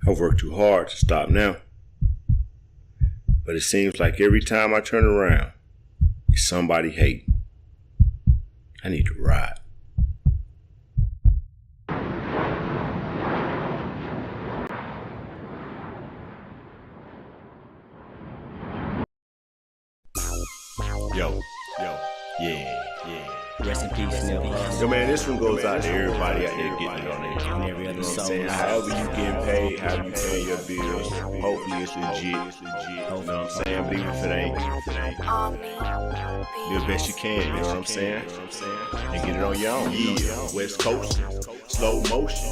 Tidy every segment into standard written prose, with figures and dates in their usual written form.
I've worked too hard to stop now. But it seems like every time I turn around, it's somebody hating. I need to ride. Yo, yeah. Rest in peace, 𝐬𝐮𝐬𝐜. Yo, man, this one goes out to everybody out there getting it on there. And every other soul. However you getting paid, how you paying your bills, hopefully it's legit. You know what I'm saying? But even if it ain't, do the best you can, you know what I'm saying? And get it on your own. Yeah, West Coast, slow motion.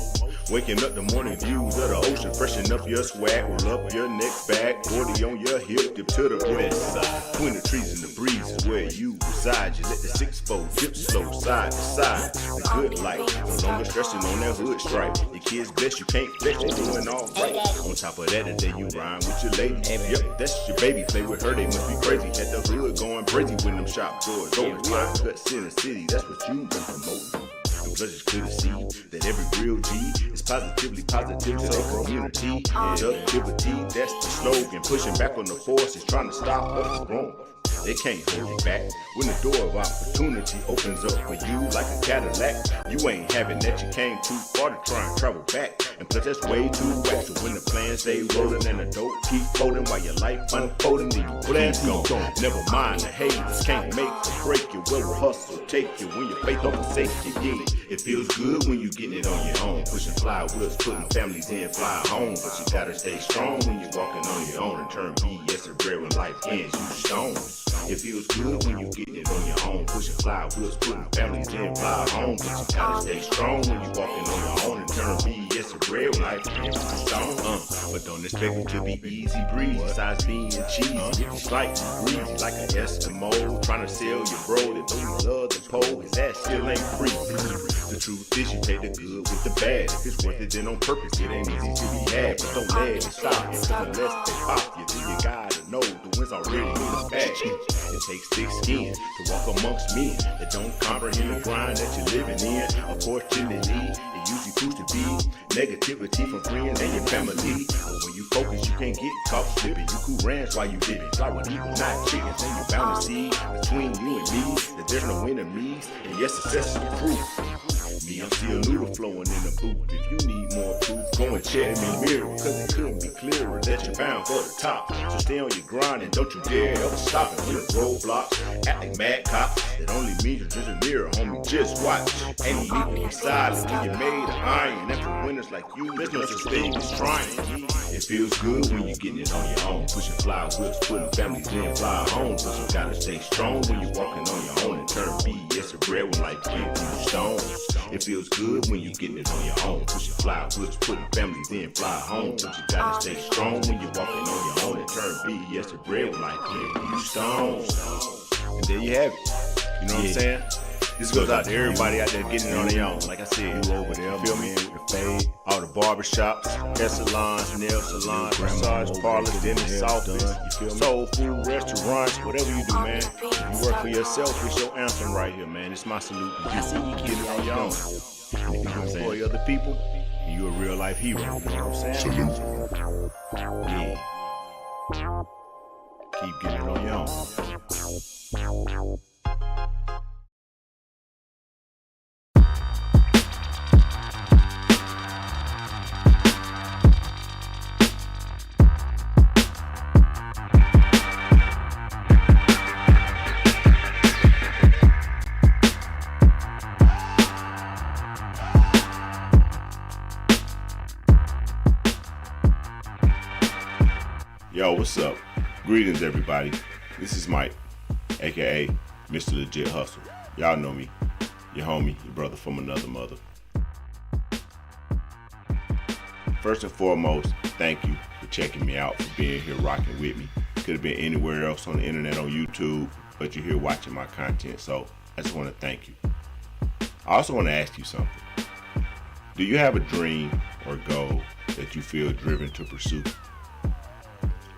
Waking up the morning views of the ocean, freshen up your swag, roll up your neck back, 40 on your hip, dip to the west side. Between the trees and the breeze is where you reside. You let the 6-4 dip slow, side to side. The good life, no longer stressing on that hood stripe. Your kids bless, you can't flex, they doing all right. On top of that, today you rhyme with your lady. Yep, that's your baby, play with her, they must be crazy. Had the hood going crazy when them shop doors open. Cuts in the city, that's what you been promoting. Because it's clear to see that every real G is positive to their community. Productivity, that's the slogan. Pushing back on the force is trying to stop us from growing. They can't hold you back when the door of opportunity opens up for you like a Cadillac. You ain't having that, you came too far to try and travel back. And plus that's way too whack. So when the plans stay rolling and the dope keep folding while your life unfolding, then you plans go. Never mind the haters can't make or break you. Will the hustle take you when your faith don't forsake you? Yeah, it feels good when you getting it on your own. Pushing fly wheels, putting families in, fly home. But you gotta stay strong when you're walking on your own and turn BS to bread when life ends you stones. It feels good when you getting it on your own. Pushing fly wheels, putting families in, fly home. But you gotta stay strong when you walking on your own and turn BS to bread when life ends you stones. But don't expect it to be easy breezy. Besides being cheesy, it's slightly greasy like an Eskimo trying to sell your bro that don't love the pole. His ass still ain't free. The truth is you take the good with the bad. If it's worth it, then on purpose, it ain't easy to be had. But don't let it stop you, cause unless they pop you, then you gotta know the wind's already in the bag. It takes thick skin to walk amongst men that don't comprehend the grind that you're living in. Unfortunately, it usually proves to be negativity from friends and your family. But when you focus, you can't get caught slipping. You cool ranch while you dipping. Fly with eagles, not chickens, and you bound to see between you and me that there's no enemies. And yes, success is proof. Me, I'm still noodle flowing in the booth. If you need more proof, go and check me mirror. Cause it couldn't be clearer that you're bound for the top. So stay on your grind and don't you dare ever stop it. Hit roadblocks, act like mad cops. It only means you're just a mirror, homie, just watch. Ain't no need to be silent when you're made of iron. And for winners like you, there's no such thing as trying. It feels good when you're getting it on your own. Pushing fly wheels, putting families in, fly home. But you gotta stay strong when you're walking on your own and turn BS to bread when life gives you stones. It feels good when you're getting it on your own. Pushing fly wheels, putting families in, fly home. But you gotta stay strong when you're walking on your own and turn BS to bread when life gives you stones. And there you have it. You know what I'm saying? This goes out to everybody out there getting it on their own. Like I said, you over there, feel me? The fade, all the barbershops, hair salons, nail salons, massage parlors, dentist office, you feel me? Soul food, restaurants, whatever you do, man. If you work for yourself, it's your anthem right here, man. It's my salute to you. I see you Get it on your own. And if you employ other people, you're a real life hero. You know what I'm saying? Salute. Yeah. Keep getting it on your own. Yo, what's up? Greetings, everybody. This is Mike, aka Mr. Legit Hustle. Y'all know me, your homie, your brother from another mother. First and foremost, thank you for checking me out, for being here rocking with me. Could have been anywhere else on the internet, on YouTube, but you're here watching my content, so I just want to thank you. I also want to ask you something. Do you have a dream or goal that you feel driven to pursue?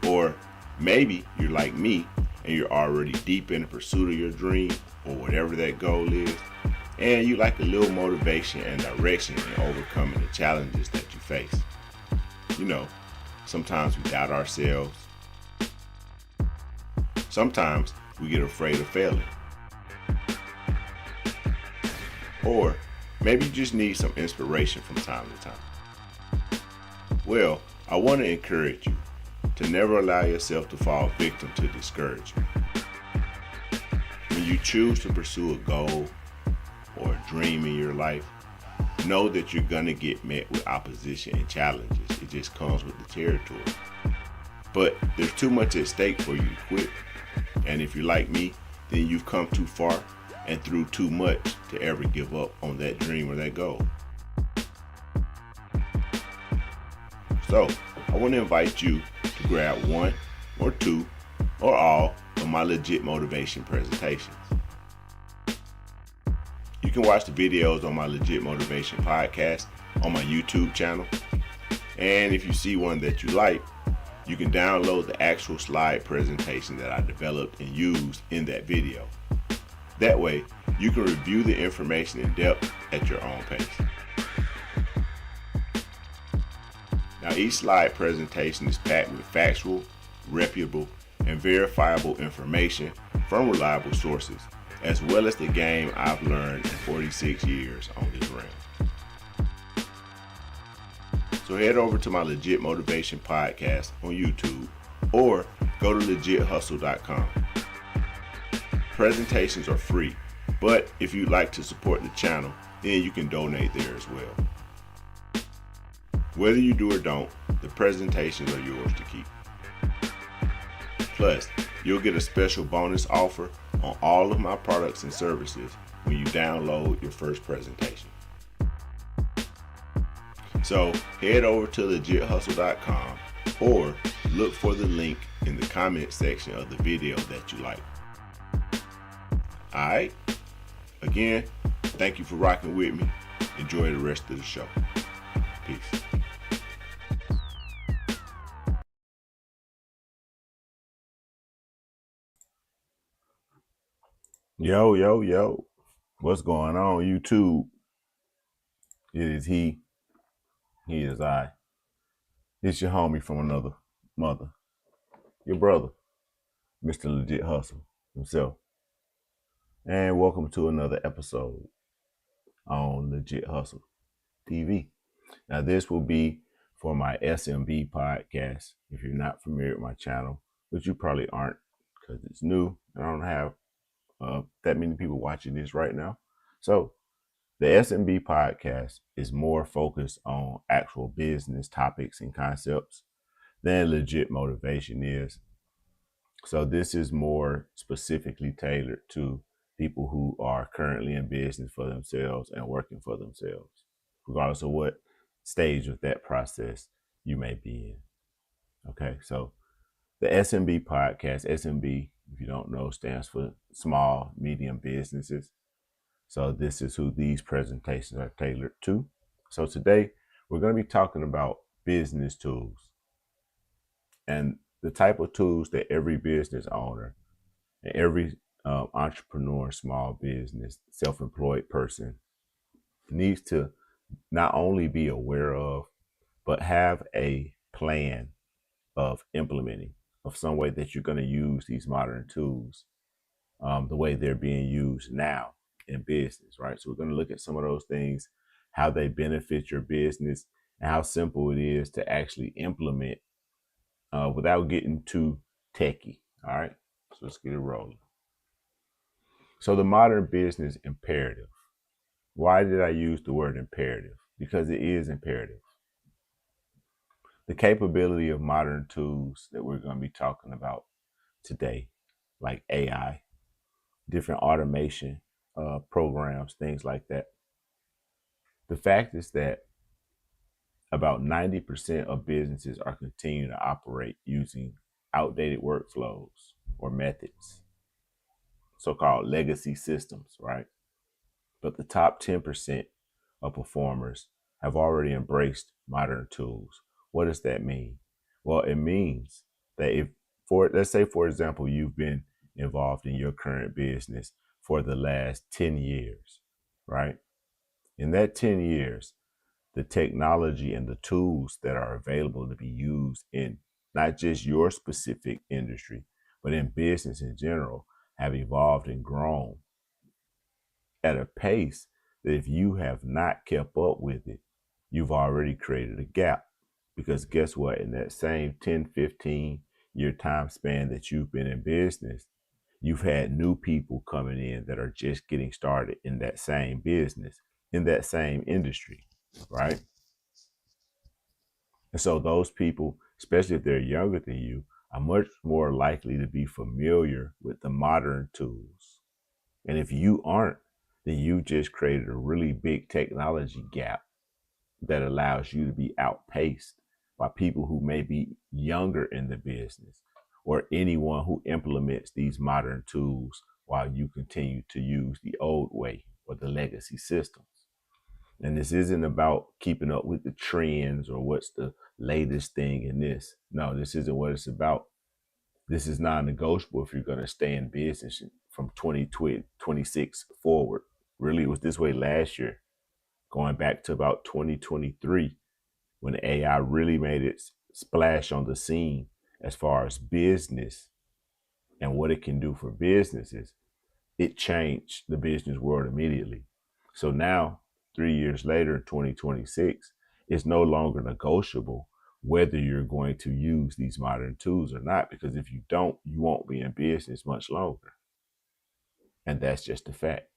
Or maybe you're like me and you're already deep in the pursuit of your dream or whatever that goal is, and you like a little motivation and direction in overcoming the challenges that you face. You know, sometimes we doubt ourselves. Sometimes we get afraid of failing. Or maybe you just need some inspiration from time to time. Well, I want to encourage you to never allow yourself to fall victim to discouragement. When you choose to pursue a goal or a dream in your life, know that you're going to get met with opposition and challenges. It just comes with the territory. But there's too much at stake for you to quit. And if you're like me, then you've come too far and through too much to ever give up on that dream or that goal. So, I want to invite you to grab one or two or all of my legit motivation presentations. You can watch the videos on my Legit Motivation Podcast on my YouTube channel. And if you see one that you like, you can download the actual slide presentation that I developed and used in that video. That way, you can review the information in depth at your own pace. Now, each slide presentation is packed with factual, reputable, and verifiable information from reliable sources, as well as the game I've learned in 46 years on this realm. So head over to my Legit Motivation Podcast on YouTube or go to 𝐬𝐿GHustle.com. Presentations are free, but if you'd like to support the channel, then you can donate there as well. Whether you do or don't, the presentations are yours to keep. Plus, you'll get a special bonus offer on all of my products and services when you download your first presentation. So head over to 𝐬𝐿GHustle.com or look for the link in the comment section of the video that you like. Alright, again, thank you for rocking with me. Enjoy the rest of the show. Peace. Yo. What's going on, YouTube? It is he is I. It's your homie from another mother. Your brother, Mr. Legit Hustle himself. And welcome to another episode on Legit Hustle TV. Now this will be for my SMB podcast. If you're not familiar with my channel, which you probably aren't because it's new. I don't have that many people watching this right now. So the SMB podcast is more focused on actual business topics and concepts than legit motivation is. So this is more specifically tailored to people who are currently in business for themselves and working for themselves, regardless of what stage of that process you may be in. Okay, so the SMB podcast, SMB, if you don't know, stands for small, medium businesses. So this is who these presentations are tailored to. So today we're going to be talking about business tools and the type of tools that every business owner and every entrepreneur, small business, self-employed person needs to not only be aware of, but have a plan of implementing of some way that you're going to use these modern tools the way they're being used now in business, right? So we're going to look at some of those things, how they benefit your business, and how simple it is to actually implement without getting too techy. All right, so let's get it rolling. So the modern business imperative. Why did I use the word imperative? Because it is imperative. The capability of modern tools that we're going to be talking about today, like AI, different automation programs, things like that. The fact is that about 90% of businesses are continuing to operate using outdated workflows or methods, so-called legacy systems, right? But the top 10% of performers have already embraced modern tools. What does that mean? Well, it means that let's say, for example, you've been involved in your current business for the last 10 years, right? In that 10 years, the technology and the tools that are available to be used in not just your specific industry, but in business in general, have evolved and grown at a pace that if you have not kept up with it, you've already created a gap. Because guess what? In that same 10, 15-year time span that you've been in business, you've had new people coming in that are just getting started in that same business, in that same industry, right? And so those people, especially if they're younger than you, are much more likely to be familiar with the modern tools. And if you aren't, then you just created a really big technology gap that allows you to be outpaced by people who may be younger in the business or anyone who implements these modern tools while you continue to use the old way or the legacy systems. And this isn't about keeping up with the trends or what's the latest thing in this. No, this isn't what it's about. This is non-negotiable if you're going to stay in business from 2026 forward. Really, it was this way last year, going back to about 2023, when AI really made its splash on the scene as far as business and what it can do for businesses. It changed the business world immediately. So now, 3 years later, 2026, it's no longer negotiable whether you're going to use these modern tools or not, because if you don't, you won't be in business much longer. And that's just a fact,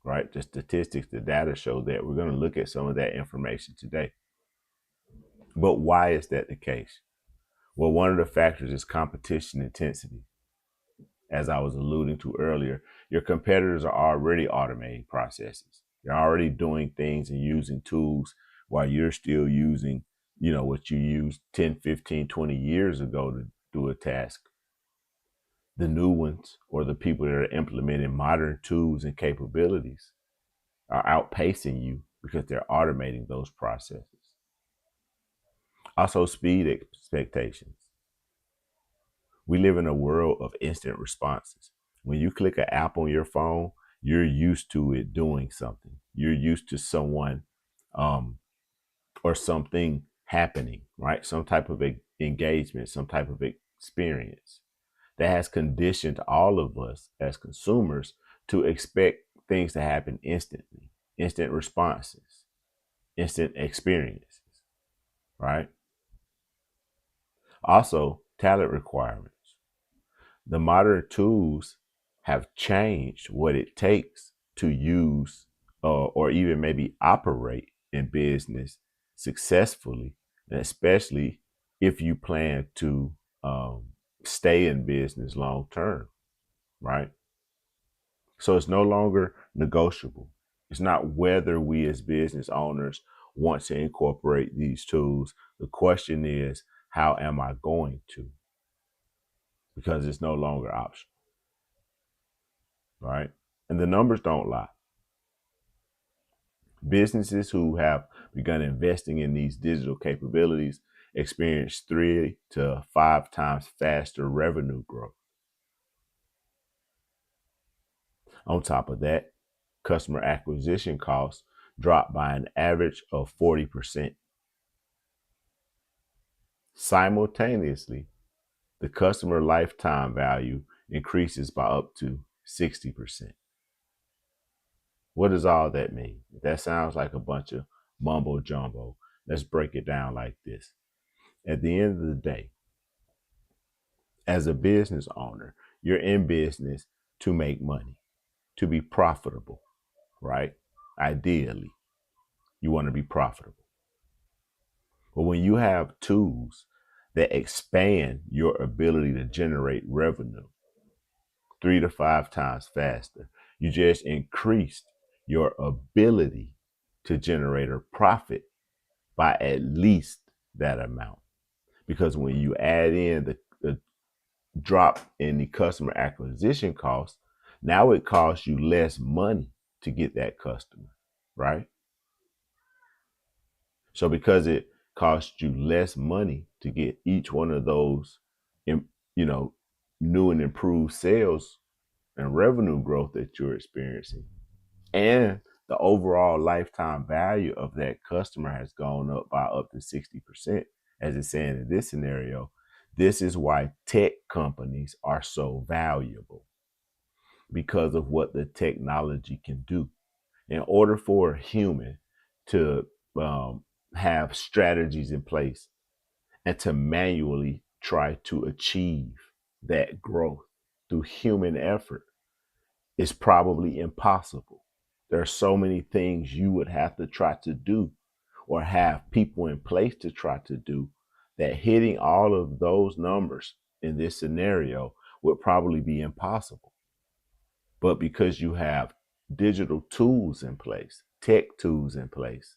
right? The statistics, the data show that. We're going to look at some of that information today. But why is that the case? Well, one of the factors is competition intensity. As I was alluding to earlier, your competitors are already automating processes. They're already doing things and using tools while you're still using, what you used 10, 15, 20 years ago to do a task. The new ones, or the people that are implementing modern tools and capabilities, are outpacing you because they're automating those processes. Also, speed expectations. We live in a world of instant responses. When you click an app on your phone, you're used to it doing something. You're used to someone or something happening, right? Some type of engagement, some type of experience that has conditioned all of us as consumers to expect things to happen instantly, instant responses, instant experiences, right? Also, talent requirements. The modern tools have changed what it takes to use or even maybe operate in business successfully, and especially if you plan to stay in business long term, right? So it's no longer negotiable. It's not whether we as business owners want to incorporate these tools. The question is, how am I going to? Because it's no longer optional, right? And the numbers don't lie. Businesses who have begun investing in these digital capabilities experience 3 to 5 times faster revenue growth. On top of that, customer acquisition costs drop by an average of 40%. Simultaneously, the customer lifetime value increases by up to 60%. What does all that mean? That sounds like a bunch of mumbo jumbo. Let's break it down like this. At the end of the day, as a business owner, you're in business to make money, to be profitable, right? Ideally, you want to be profitable. But when you have tools that expand your ability to generate revenue 3 to 5 times faster, you just increased your ability to generate a profit by at least that amount. Because when you add in the drop in the customer acquisition cost, now it costs you less money to get that customer, right? So because it costs you less money to get each one of those, new and improved sales and revenue growth that you're experiencing, and the overall lifetime value of that customer has gone up by up to 60%, as it's saying in this scenario. This is why tech companies are so valuable, because of what the technology can do. In order for a human to have strategies in place and to manually try to achieve that growth through human effort, is probably impossible. There are so many things you would have to try to do or have people in place to try to do, that hitting all of those numbers in this scenario would probably be impossible. But because you have digital tools in place, tech tools in place,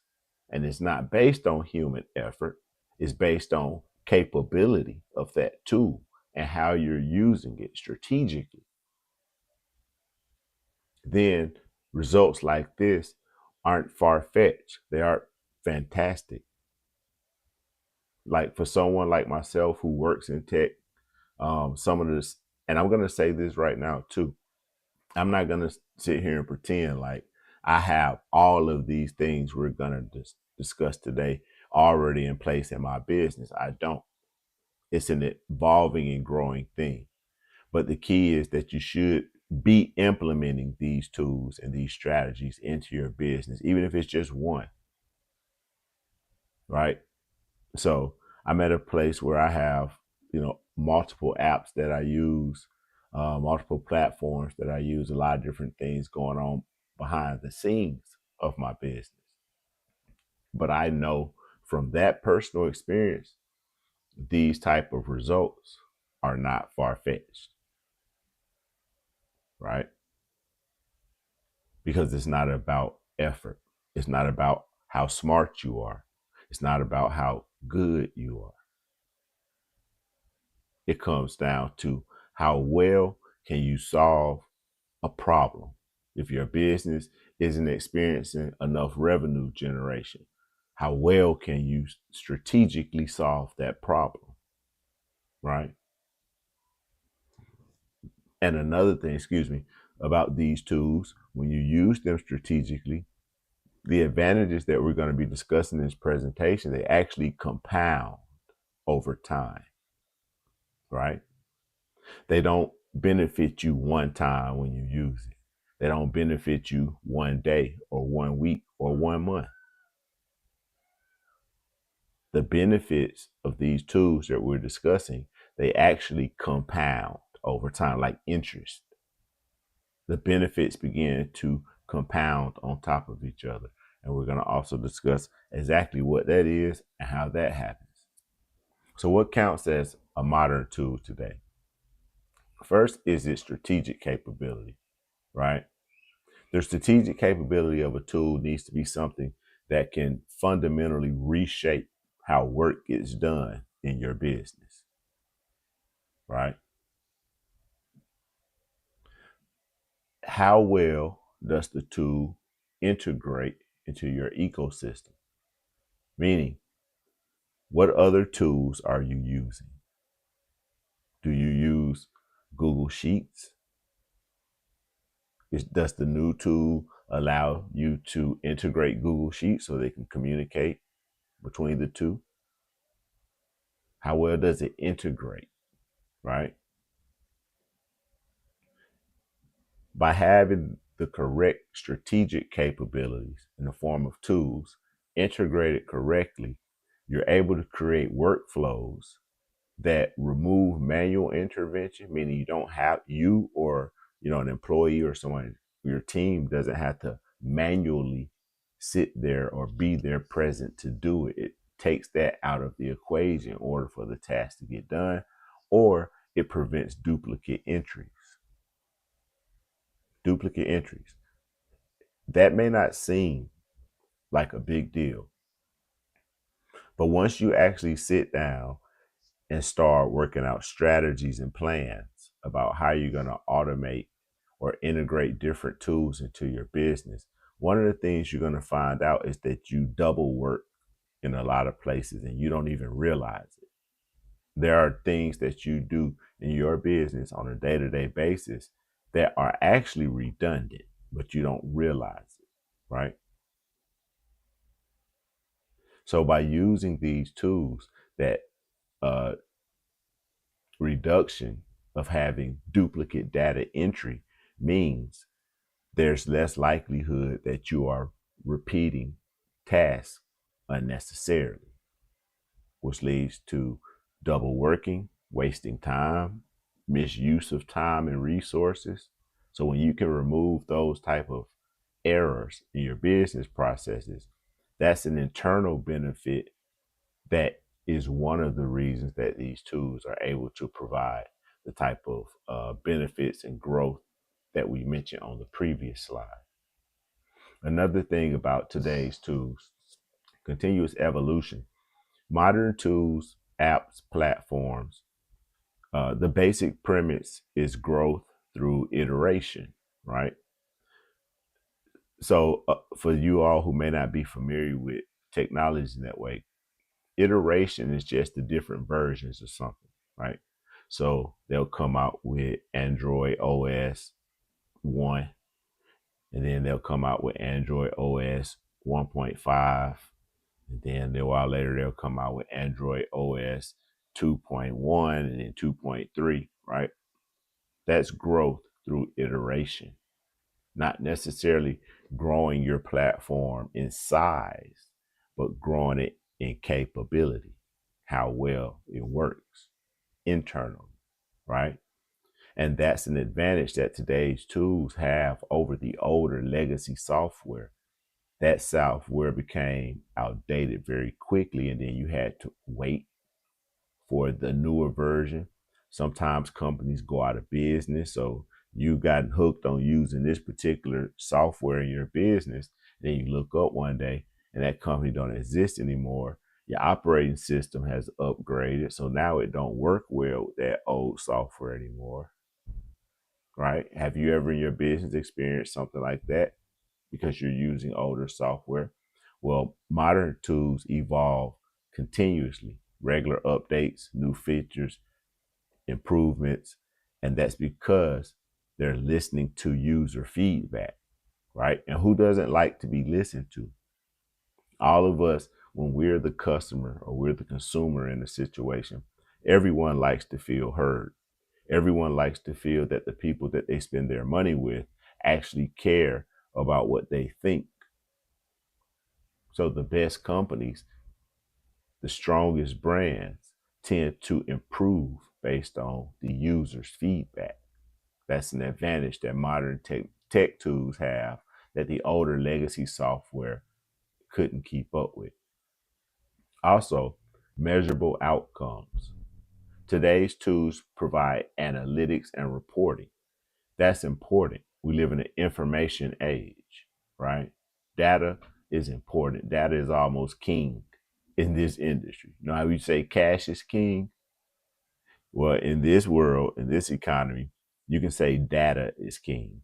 and it's not based on human effort, it's based on capability of that tool and how you're using it strategically, then results like this aren't far-fetched. They are fantastic. Like for someone like myself who works in tech, some of this, and I'm going to say this right now too, I'm not going to sit here and pretend like I have all of these things we're going to discuss today already in place in my business. I don't. It's an evolving and growing thing. But the key is that you should be implementing these tools and these strategies into your business, even if it's just one, right? So I'm at a place where I have, multiple apps that I use, multiple platforms that I use, a lot of different things going on behind the scenes of my business. But I know from that personal experience, these type of results are not far-fetched, right? Because it's not about effort. It's not about how smart you are. It's not about how good you are. It comes down to how well can you solve a problem. If your business isn't experiencing enough revenue generation, how well can you strategically solve that problem, right? And another thing, about these tools, when you use them strategically, the advantages that we're going to be discussing in this presentation, they actually compound over time, right? They don't benefit you one time when you use it. They don't benefit you one day or 1 week or 1 month. The benefits of these tools that we're discussing, they actually compound over time, like interest. The benefits begin to compound on top of each other. And we're going to also discuss exactly what that is and how that happens. So what counts as a modern tool today? First is its strategic capability, right? The strategic capability of a tool needs to be something that can fundamentally reshape how work gets done in your business, right? How well does the tool integrate into your ecosystem? Meaning, what other tools are you using? Do you use Google Sheets? Does the new tool allow you to integrate Google Sheets so they can communicate between the two? How well does it integrate, right? By having the correct strategic capabilities in the form of tools integrated correctly, you're able to create workflows that remove manual intervention, meaning you don't have, you or an employee or someone, your team doesn't have to manually sit there or be there present to do it. It takes that out of the equation in order for the task to get done, or it prevents duplicate entries. Duplicate entries. That may not seem like a big deal, but once you actually sit down and start working out strategies and plans about how you're going to automate or integrate different tools into your business, one of the things you're going to find out is that you double work in a lot of places and you don't even realize it. There are things that you do in your business on a day-to-day basis that are actually redundant, but you don't realize it. right? So by using these tools, that uh, reduction of having duplicate data entry means there's less likelihood that you are repeating tasks unnecessarily, which leads to double working, wasting time, misuse of time and resources. So when you can remove those type of errors in your business processes, that's an internal benefit that is one of the reasons that these tools are able to provide the type of benefits and growth that we mentioned on the previous slide. Another thing about today's tools, continuous evolution. Modern tools, apps, platforms, the basic premise is growth through iteration, right? So for you all who may not be familiar with technology in that way, iteration is just the different versions of something, right? So they'll come out with Android OS 1, and then they'll come out with Android OS 1.5, and then a while later they'll come out with Android OS 2.1 and then 2.3, right? That's growth through iteration, not necessarily growing your platform in size, but growing it in capability, how well it works internally, right? And that's an advantage that today's tools have over the older legacy software. That software became outdated very quickly, and then you had to wait for the newer version. Sometimes companies go out of business, so you got hooked on using this particular software in your business. Then you look up one day and that company don't exist anymore. Your operating system has upgraded, so now it don't work well with that old software anymore, right? Have you ever in your business experienced something like that because you're using older software? Well, modern tools evolve continuously, regular updates, new features, improvements, and that's because they're listening to user feedback, right? And who doesn't like to be listened to? All of us, when we're the customer or we're the consumer in a situation, everyone likes to feel heard. Everyone likes to feel that the people that they spend their money with actually care about what they think. So the best companies, the strongest brands, tend to improve based on the user's feedback. That's an advantage that modern tech tools have that the older legacy software couldn't keep up with. Also, measurable outcomes. Today's tools provide analytics and reporting. That's important. We live in an information age, right? Data is important. Data is almost king in this industry. You know how we say cash is king? Well, in this world, in this economy, you can say data is king.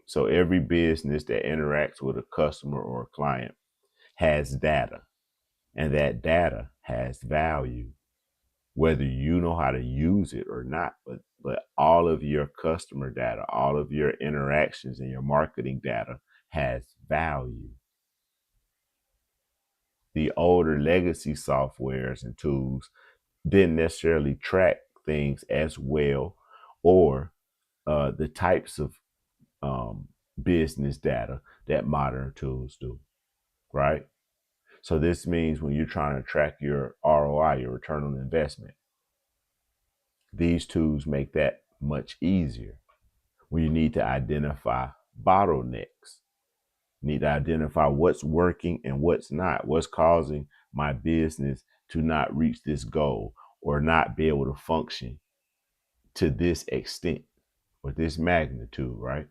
So every business that interacts with a customer or a client has data, and that data has value, whether you know how to use it or not. But all of your customer data, all of your interactions and your marketing data has value. The older legacy softwares and tools didn't necessarily track things as well, or the types of business data that modern tools do, right? So this means when you're trying to track your ROI, your return on investment, these tools make that much easier. When you need to identify bottlenecks, you need to identify what's working and what's not, what's causing my business to not reach this goal or not be able to function to this extent or this magnitude, right?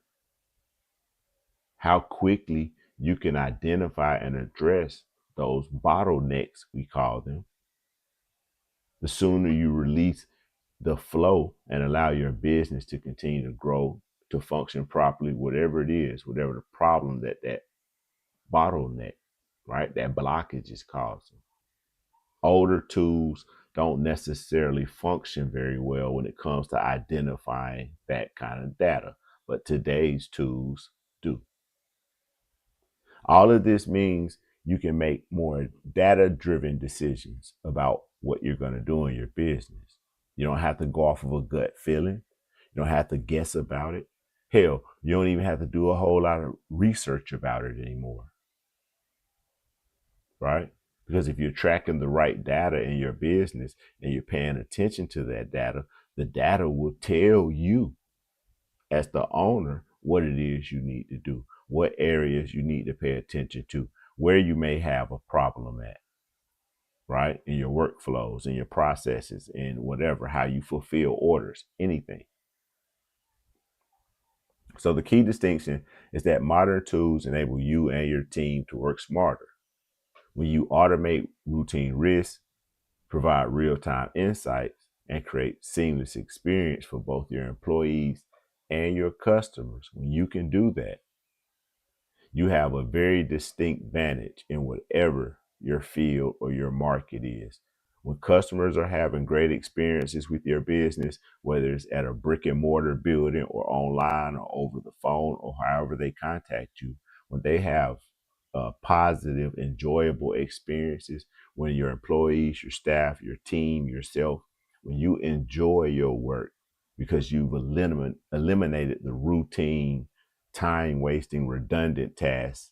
How quickly you can identify and address those bottlenecks, we call them. The sooner you release the flow and allow your business to continue to grow, to function properly, whatever it is, whatever the problem that bottleneck, right, that blockage is causing. Older tools don't necessarily function very well when it comes to identifying that kind of data, but today's tools do. All of this means you can make more data-driven decisions about what you're going to do in your business. You don't have to go off of a gut feeling. You don't have to guess about it. Hell, you don't even have to do a whole lot of research about it anymore, right? Because if you're tracking the right data in your business and you're paying attention to that data, the data will tell you as the owner what it is you need to do, what areas you need to pay attention to, where you may have a problem at, right? In your workflows, in your processes, in whatever, how you fulfill orders, anything. So the key distinction is that modern tools enable you and your team to work smarter. When you automate routine risks, provide real-time insights, and create seamless experience for both your employees and your customers, when you can do that, you have a very distinct advantage in whatever your field or your market is. When customers are having great experiences with your business, whether it's at a brick and mortar building or online or over the phone or however they contact you, when they have positive, enjoyable experiences, when your employees, your staff, your team, yourself, when you enjoy your work because you've eliminated the routine, time-wasting, redundant tasks,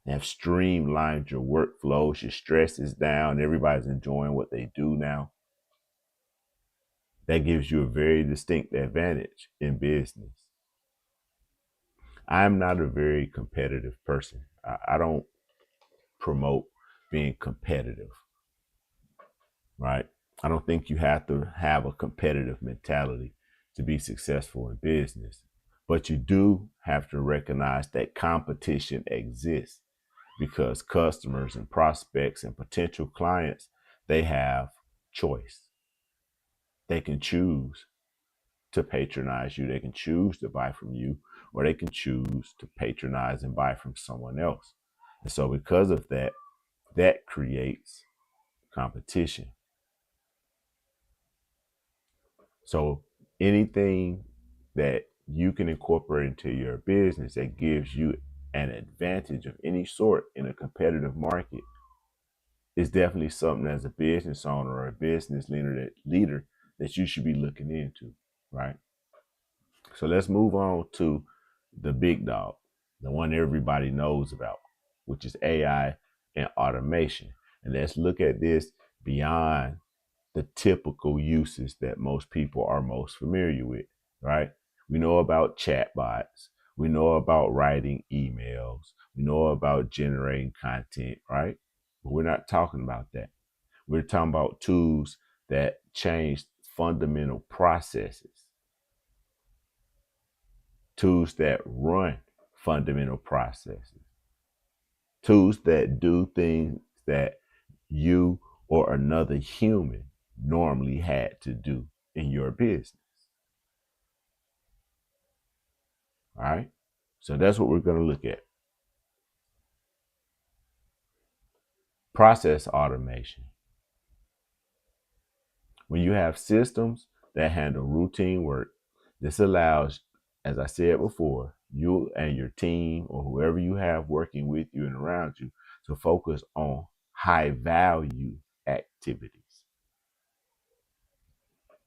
have streamlined your workflows, your stress is down, everybody's enjoying what they do now. That gives you a very distinct advantage in business. I'm not a very competitive person. I don't promote being competitive, right? I don't think you have to have a competitive mentality to be successful in business, but you do have to recognize that competition exists because customers and prospects and potential clients, they have choice. They can choose to patronize you. They can choose to buy from you, or they can choose to patronize and buy from someone else. And so because of that, that creates competition. So anything that you can incorporate into your business that gives you an advantage of any sort in a competitive market is definitely something as a business owner or a business leader that you should be looking into, right? So let's move on to the big dog, the one everybody knows about, which is AI and automation. And let's look at this beyond the typical uses that most people are most familiar with, right? We know about chatbots. We know about writing emails. We know about generating content, right? But we're not talking about that. We're talking about tools that change fundamental processes, tools that run fundamental processes, tools that do things that you or another human normally had to do in your business. All right. So that's what we're going to look at. Process automation. When you have systems that handle routine work, this allows, as I said before, you and your team or whoever you have working with you and around you to focus on high value activities.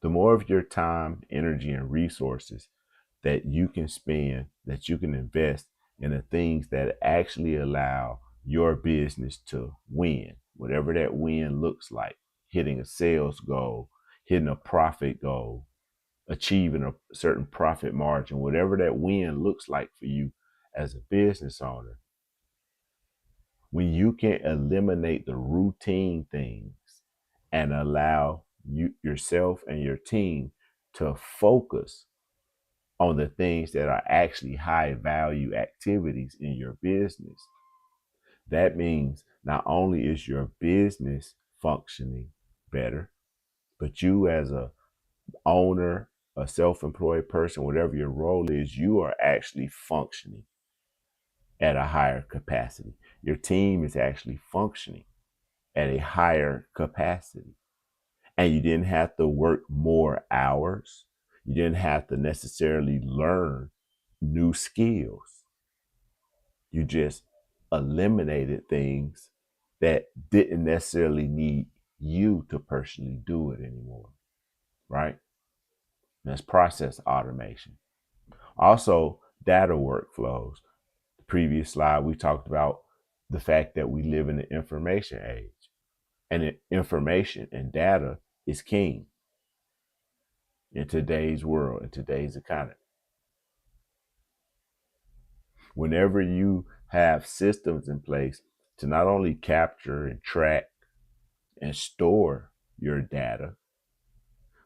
The more of your time, energy, and resources that you can spend, that you can invest in the things that actually allow your business to win, whatever that win looks like, hitting a sales goal, hitting a profit goal, achieving a certain profit margin, whatever that win looks like for you as a business owner. When you can eliminate the routine things and allow yourself and your team to focus on the things that are actually high value activities in your business, that means not only is your business functioning better, but you as a owner, a self-employed person, whatever your role is, you are actually functioning at a higher capacity. Your team is actually functioning at a higher capacity. And you didn't have to work more hours. You didn't have to necessarily learn new skills. You just eliminated things that didn't necessarily need you to personally do it anymore, right? That's process automation. Also, data workflows. The previous slide, we talked about the fact that we live in the information age, and information and data is king in today's world, in today's economy. Whenever you have systems in place to not only capture and track and store your data,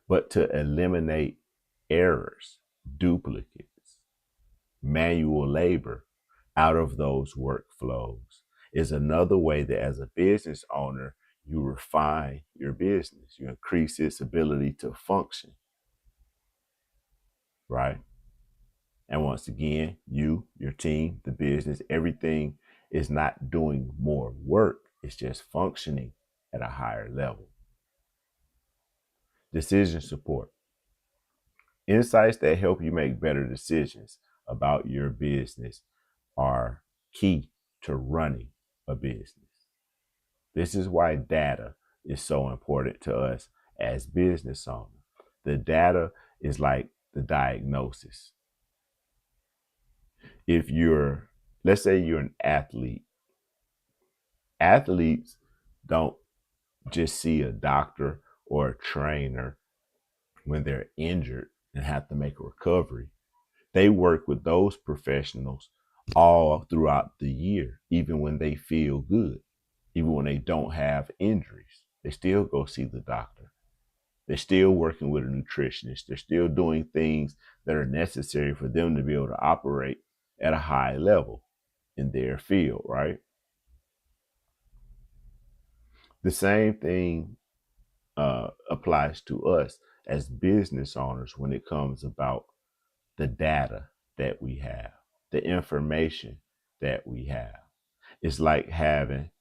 but to eliminate errors, duplicates, manual labor out of those workflows is another way that as a business owner, you refine your business, you increase its ability to function, right? And once again, you, your team, the business, everything is not doing more work. It's just functioning at a higher level. Decision support. Insights that help you make better decisions about your business are key to running a business. This is why data is so important to us as business owners. The data is like the diagnosis. If you're, let's say you're an athlete, athletes don't just see a doctor or a trainer when they're injured and have to make a recovery. They work with those professionals all throughout the year, even when they feel good, even when they don't have injuries. They still go see the doctor. They're still working with a nutritionist. They're still doing things that are necessary for them to be able to operate at a high level in their field, right? The same thing applies to us as business owners when it comes about the data that we have, the information that we have. It's like having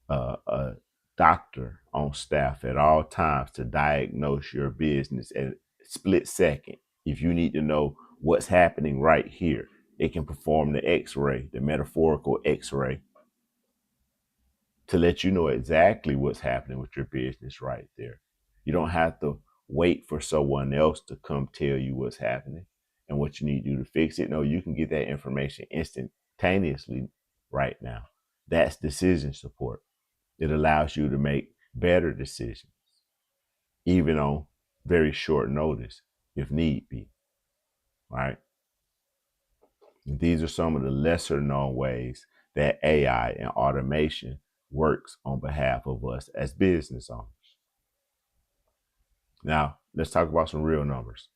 a doctor on staff at all times to diagnose your business at a split second. If you need to know what's happening right here, it can perform the x-ray, the metaphorical x-ray, to let you know exactly what's happening with your business right there. You don't have to wait for someone else to come tell you what's happening and what you need to do to fix it. No, you can get that information instantaneously right now. That's decision support. It allows you to make better decisions, even on very short notice, if need be, right? And these are some of the lesser known ways that AI and automation works on behalf of us as business owners. Now, let's talk about some real numbers.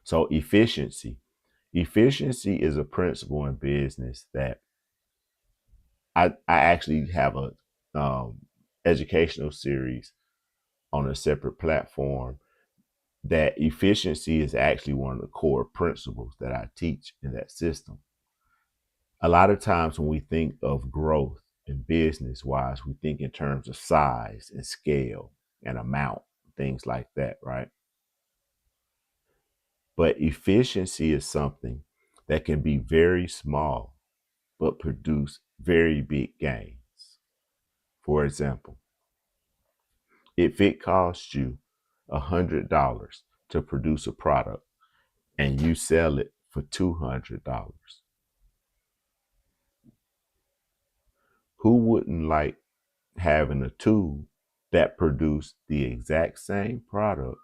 So efficiency. Efficiency is a principle in business that I actually have a educational series on a separate platform that efficiency is actually one of the core principles that I teach in that system. A lot of times when we think of growth in business wise, we think in terms of size and scale and amount, things like that, right? But efficiency is something that can be very small, but produce very big gains. For example, if it costs you $100 to produce a product and you sell it for $200, who wouldn't like having a tool that produced the exact same product,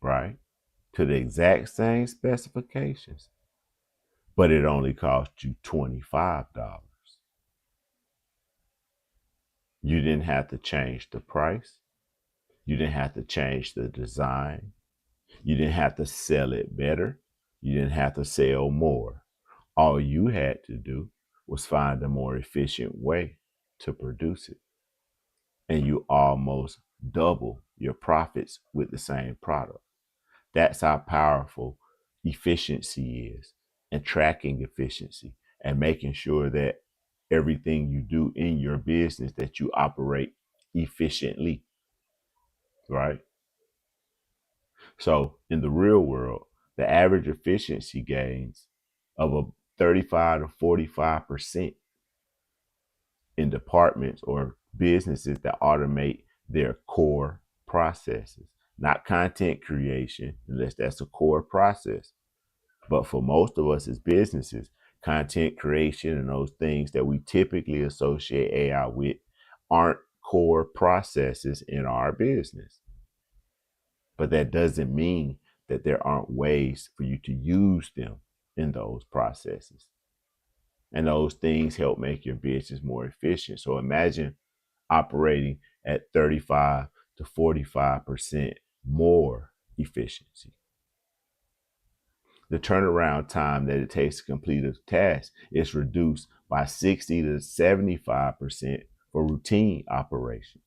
right, to the exact same specifications, but it only cost you $25? You didn't have to change the price. You didn't have to change the design. You didn't have to sell it better. You didn't have to sell more. All you had to do was find a more efficient way to produce it. And you almost double your profits with the same product. That's how powerful efficiency is, and tracking efficiency and making sure that everything you do in your business, that you operate efficiently, right? So in the real world, the average efficiency gains of 35 to 45% in departments or businesses that automate their core processes, not content creation, unless that's a core process. But for most of us as businesses, content creation and those things that we typically associate AI with aren't core processes in our business. But that doesn't mean that there aren't ways for you to use them in those processes. And those things help make your business more efficient. So imagine operating at 35 to 45% more efficiency. The turnaround time that it takes to complete a task is reduced by 60 to 75% for routine operations.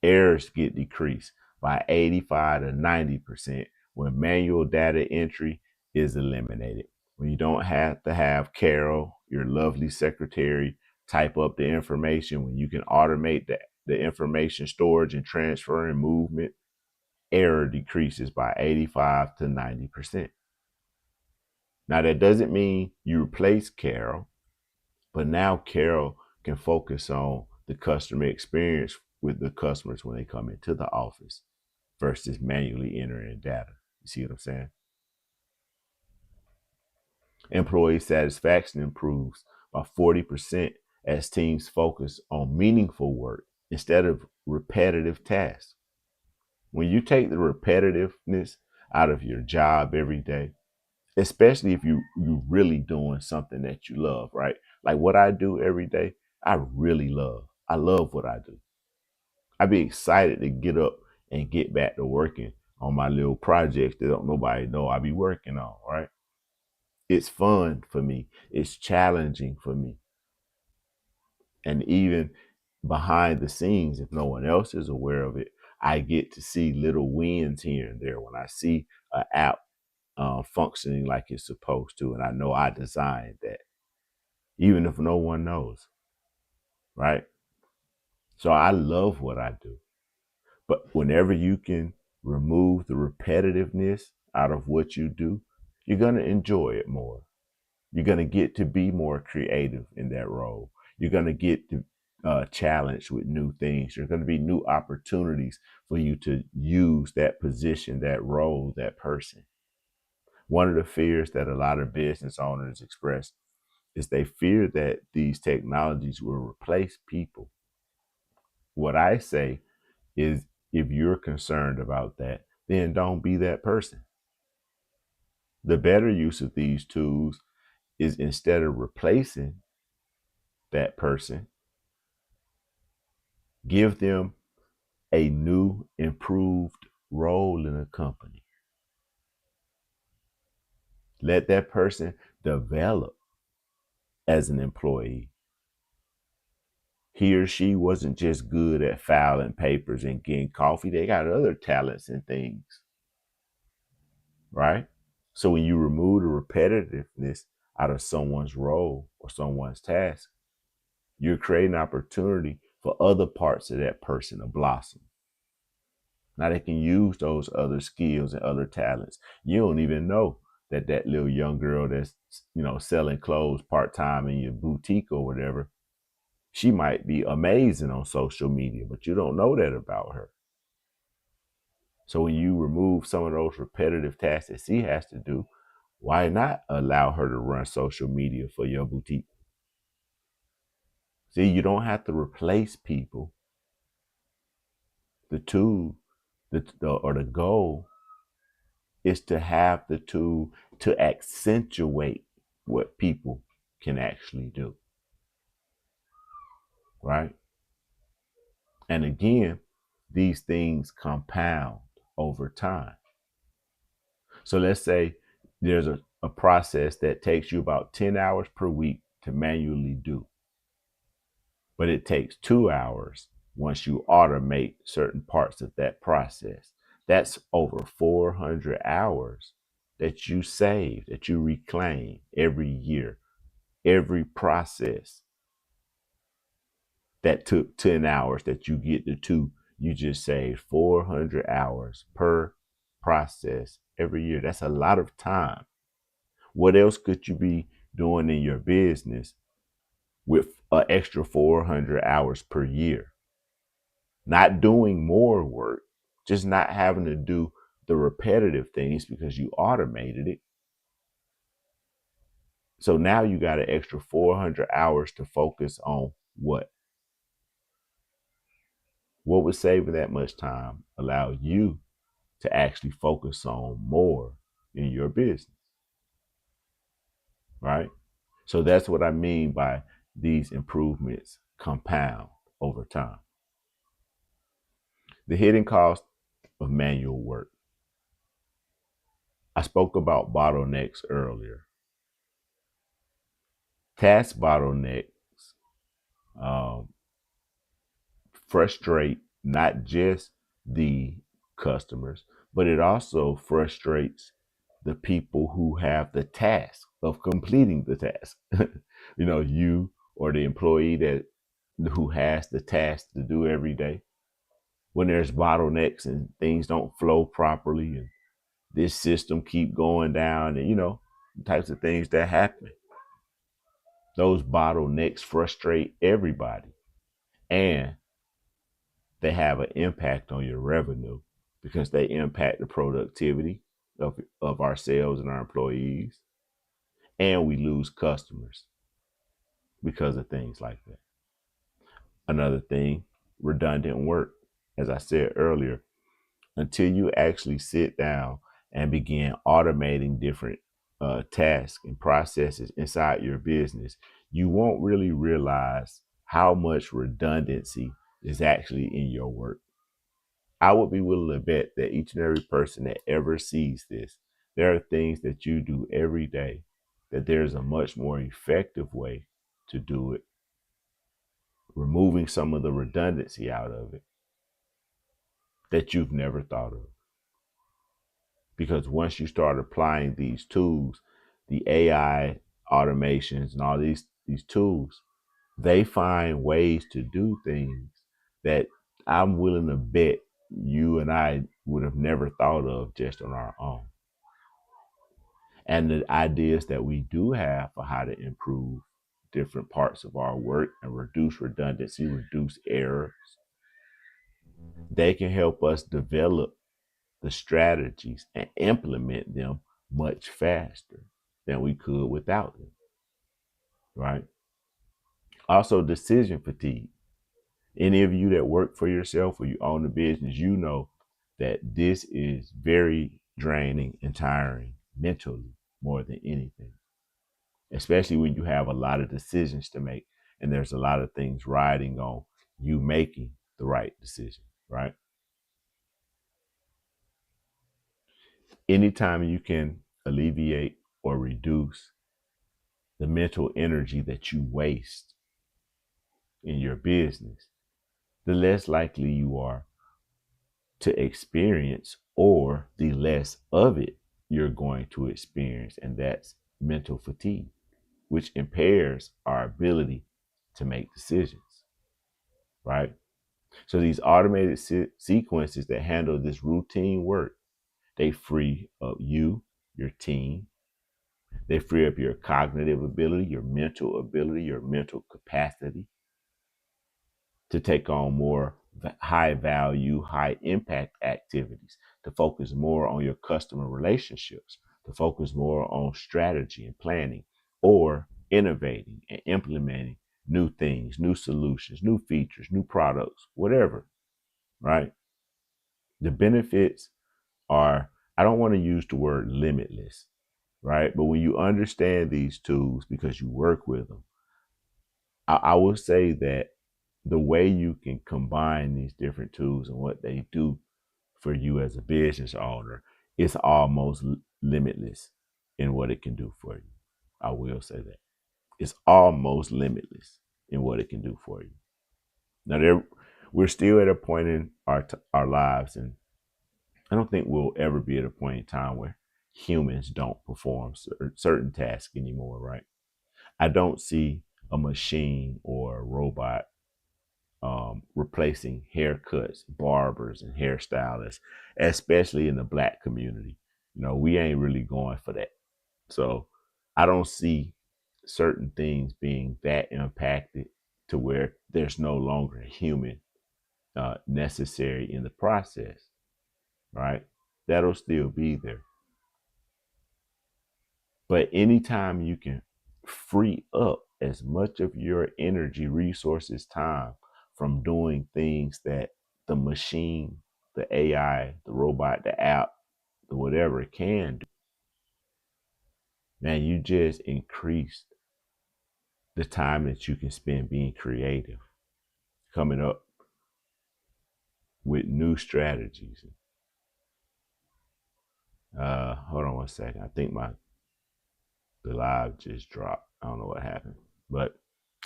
Errors get decreased by 85 to 90% when manual data entry is eliminated. When you don't have to have Carol, your lovely secretary, type up the information, when you can automate the information storage and transfer and movement, error decreases by 85 to 90%. Now, that doesn't mean you replace Carol, but now Carol can focus on the customer experience with the customers when they come into the office versus manually entering data. You see what I'm saying? Employee satisfaction improves by 40% as teams focus on meaningful work instead of repetitive tasks. When you take the repetitiveness out of your job every day, especially if you're really doing something that you love, right? Like what I do every day, I really love. I love what I do. I'd be excited to get up and get back to working on my little projects that don't nobody know I be working on, right? It's fun for me. It's challenging for me. And even behind the scenes, if no one else is aware of it, I get to see little wins here and there when I see an app functioning like it's supposed to. And I know I designed that, even if no one knows, right? So I love what I do. But whenever you can remove the repetitiveness out of what you do, you're going to enjoy it more. You're going to get to be more creative in that role. You're going to get to challenged with new things. There's going to be new opportunities for you to use that position, that role, that person. One of the fears that a lot of business owners express is they fear that these technologies will replace people. What I say is, if you're concerned about that, then don't be that person. The better use of these tools is, instead of replacing that person, give them a new, improved role in a company. Let that person develop as an employee. He or she wasn't just good at filing papers and getting coffee. They got other talents and things, right? So when you remove the repetitiveness out of someone's role or someone's task, you're creating opportunity for other parts of that person to blossom. Now they can use those other skills and other talents. You don't even know that that little young girl that's, selling clothes part-time in your boutique or whatever, she might be amazing on social media, but you don't know that about her. So when you remove some of those repetitive tasks that she has to do, why not allow her to run social media for your boutique? See, you don't have to replace people. The tool, or the goal, is to have the tool to accentuate what people can actually do, right? And again, these things compound over time. So let's say there's a process that takes you about 10 hours per week to manually do, but it takes 2 hours once you automate certain parts of that process. That's over 400 hours that you save, that you reclaim every year. Every process that took 10 hours that you get to 2, you just saved 400 hours per process every year. That's a lot of time. What else could you be doing in your business with an extra 400 hours per year? Not doing more work, just not having to do the repetitive things because you automated it. So now you got an extra 400 hours to focus on what? What would saving that much time allow you to actually focus on more in your business, right? So that's what I mean by these improvements compound over time. The hidden cost of manual work. I spoke about bottlenecks earlier. Task bottlenecks frustrate not just the customers, but it also frustrates the people who have the task of completing the task. You or the employee who has the task to do every day. When there's bottlenecks and things don't flow properly and this system keep going down and the types of things that happen. Those bottlenecks frustrate everybody and they have an impact on your revenue because they impact the productivity of ourselves and our employees. And we lose customers because of things like that. Another thing, redundant work. As I said earlier, until you actually sit down and begin automating different tasks and processes inside your business, you won't really realize how much redundancy is actually in your work. I would be willing to bet that each and every person that ever sees this, there are things that you do every day that there's a much more effective way to do it, removing some of the redundancy out of it that you've never thought of. Because once you start applying these tools, the AI automations and all these tools, they find ways to do things that I'm willing to bet you and I would have never thought of just on our own. And the ideas that we do have for how to improve different parts of our work and reduce redundancy, reduce errors, they can help us develop the strategies and implement them much faster than we could without them, right? Also, decision fatigue. Any of you that work for yourself or you own a business, you know that this is very draining and tiring mentally more than anything, especially when you have a lot of decisions to make and there's a lot of things riding on you making the right decision, right? Anytime you can alleviate or reduce the mental energy that you waste in your business, the less likely you are to experience, or the less of it you're going to experience. And that's mental fatigue, which impairs our ability to make decisions, right? So these automated sequences that handle this routine work, they free up you, your team. They free up your cognitive ability, your mental ability, your mental capacity to take on more high value, high impact activities, to focus more on your customer relationships, to focus more on strategy and planning, or innovating and implementing new things, new solutions, new features, new products, whatever, right? The benefits are, I don't want to use the word limitless, right? But when you understand these tools because you work with them, I will say that the way you can combine these different tools and what they do for you as a business owner is almost limitless in what it can do for you. I will say that. It's almost limitless in what it can do for you. Now, we're still at a point in our lives, and I don't think we'll ever be at a point in time where humans don't perform certain tasks anymore, right? I don't see a machine or a robot replacing haircuts, barbers, and hairstylists, especially in the Black community. We ain't really going for that. So I don't see certain things being that impacted to where there's no longer a human necessary in the process, right? That'll still be there. But anytime you can free up as much of your energy, resources, time from doing things that the machine, the AI, the robot, the app, the whatever it can do, man, you just increased the time that you can spend being creative, coming up with new strategies. Hold on one second. I think the live just dropped. I don't know what happened. But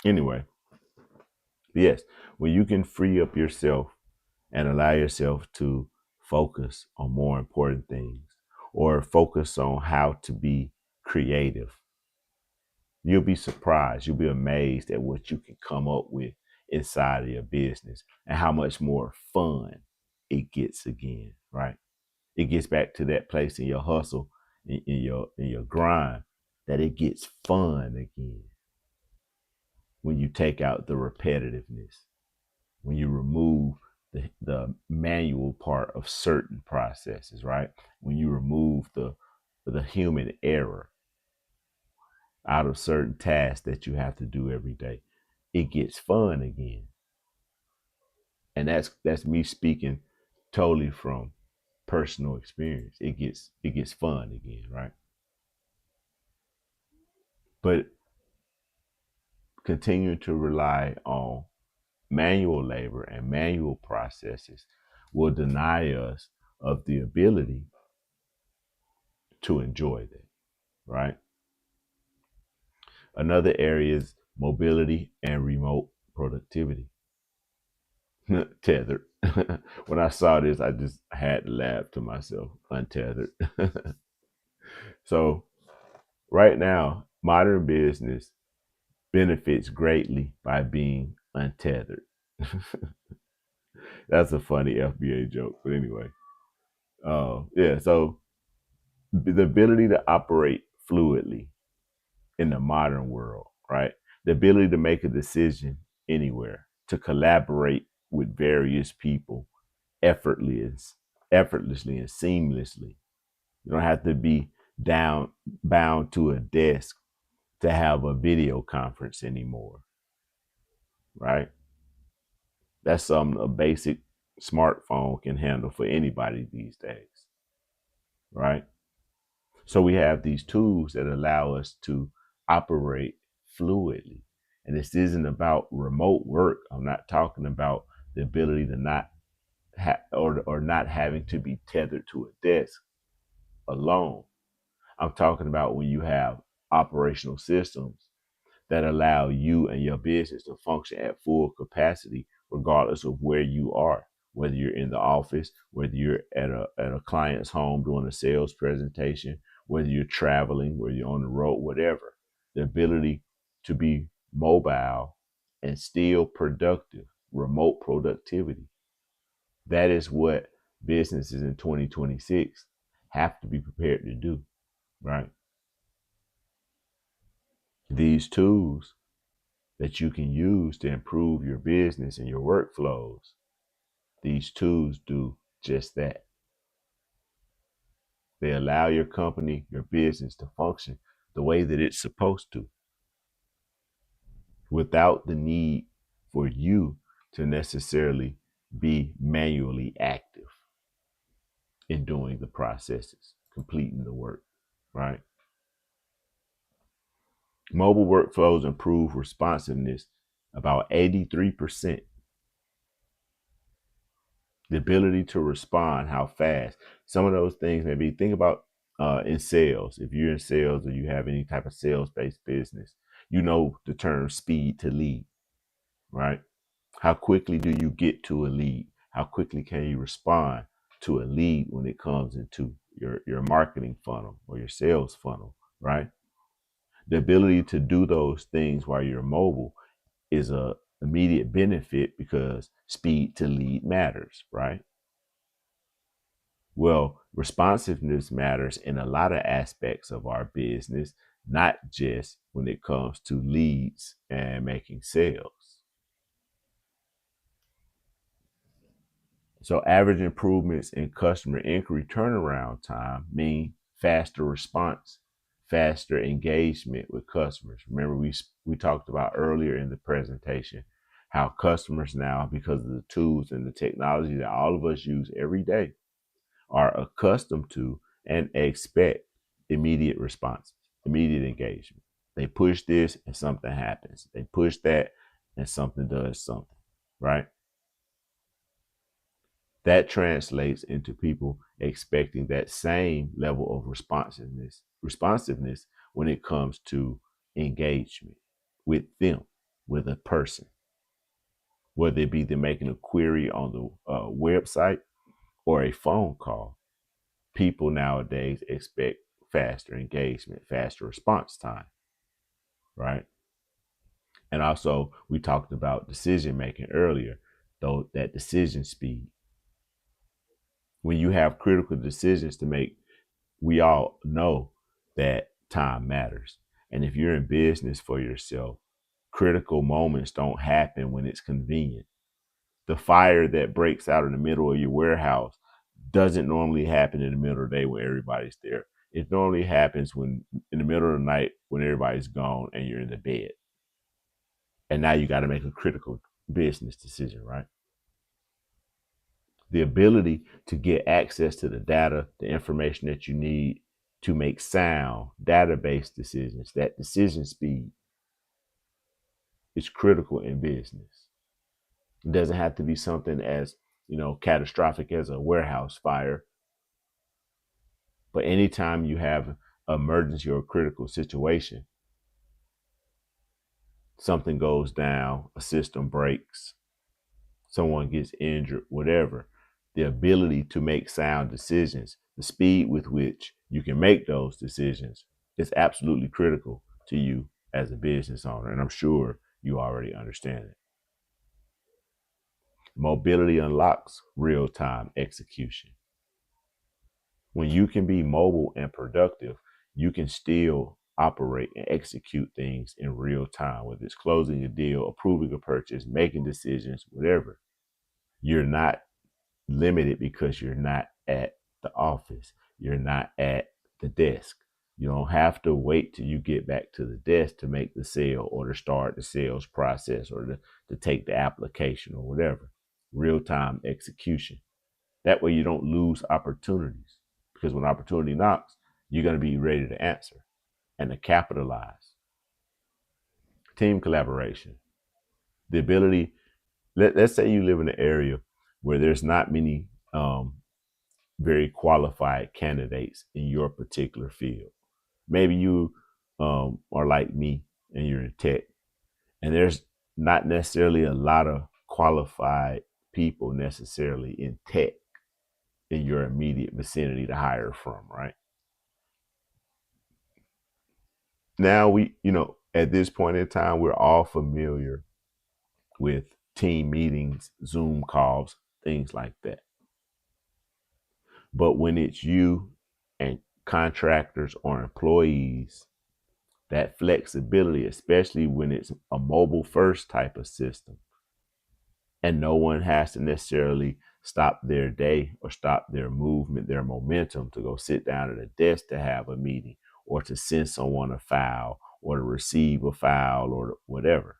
anyway, yes, when you can free up yourself and allow yourself to focus on more important things or focus on how to be creative, you'll be surprised. You'll be amazed at what you can come up with inside of your business and how much more fun it gets again, right? It gets back to that place in your hustle, in your grind, that it gets fun again. When you take out the repetitiveness, when you remove the manual part of certain processes, right? When you remove the human error out of certain tasks that you have to do every day, it gets fun again. And that's me speaking totally from personal experience. It gets fun again, right? But continuing to rely on manual labor and manual processes will deny us of the ability to enjoy that, right? Another area is mobility and remote productivity. Tethered. When I saw this, I just had to laugh to myself. Untethered. So right now, modern business benefits greatly by being untethered. That's a funny FBA joke, but anyway. Yeah, so the ability to operate fluidly in the modern world, right? The ability to make a decision anywhere, to collaborate with various people effortlessly and seamlessly. You don't have to be bound to a desk to have a video conference anymore, right? That's something a basic smartphone can handle for anybody these days, right? So we have these tools that allow us to operate fluidly. And this isn't about remote work. I'm not talking about the ability to not or not having to be tethered to a desk alone. I'm talking about when you have operational systems that allow you and your business to function at full capacity, regardless of where you are, whether you're in the office, whether you're at a client's home doing a sales presentation, whether you're traveling, whether you're on the road, whatever. The ability to be mobile and still productive, remote productivity. That is what businesses in 2026 have to be prepared to do, right? These tools that you can use to improve your business and your workflows, these tools do just that. They allow your company, your business to function the way that it's supposed to, without the need for you to necessarily be manually active in doing the processes, completing the work, right? Mobile workflows improve responsiveness about 83%. The ability to respond, how fast. Some of those things maybe think about in sales. If you're in sales or you have any type of sales-based business, you know the term speed to lead, right? How quickly do you get to a lead? How quickly can you respond to a lead when it comes into your marketing funnel or your sales funnel, right? The ability to do those things while you're mobile is a immediate benefit because speed to lead matters, right? Well, responsiveness matters in a lot of aspects of our business not just when it comes to leads and making sales. So average improvements in customer inquiry turnaround time mean faster response, faster engagement with customers. Remember, we talked about earlier in the presentation how customers now, because of the tools and the technology that all of us use every day, are accustomed to and expect immediate responses, immediate engagement. They push this and something happens. They push that and something does something, right? That translates into people expecting that same level of responsiveness when it comes to engagement with them, with a person, whether it be them making a query on the website or a phone call. People nowadays expect faster engagement, faster response time, right? And also, we talked about decision making earlier, though, that decision speed. When you have critical decisions to make, we all know that time matters. And if you're in business for yourself, critical moments don't happen when it's convenient. The fire that breaks out in the middle of your warehouse doesn't normally happen in the middle of the day when everybody's there. It normally happens when in the middle of the night when everybody's gone and you're in the bed. And now you got to make a critical business decision, right? The ability to get access to the data, the information that you need to make sound database decisions, that decision speed is critical in business. It doesn't have to be something as, catastrophic as a warehouse fire. But anytime you have an emergency or a critical situation, something goes down, a system breaks, someone gets injured, whatever, the ability to make sound decisions, the speed with which you can make those decisions is absolutely critical to you as a business owner. And I'm sure you already understand it. Mobility unlocks real-time execution. When you can be mobile and productive, you can still operate and execute things in real time, whether it's closing a deal, approving a purchase, making decisions, whatever. You're not limited because you're not at the office. You're not at the desk. You don't have to wait till you get back to the desk to make the sale or to start the sales process or to take the application or whatever. Real-time execution. That way you don't lose opportunities, because when opportunity knocks, you're going to be ready to answer and to capitalize. Team collaboration. The ability, let's say you live in an area where there's not many very qualified candidates in your particular field. Maybe you are like me and you're in tech, and there's not necessarily a lot of qualified people necessarily in tech in your immediate vicinity to hire from, right? Now at this point in time, we're all familiar with team meetings, Zoom calls, things like that. But when it's you and contractors or employees, that flexibility, especially when it's a mobile first type of system, and no one has to necessarily stop their day or stop their movement, their momentum to go sit down at a desk to have a meeting or to send someone a file or to receive a file or whatever.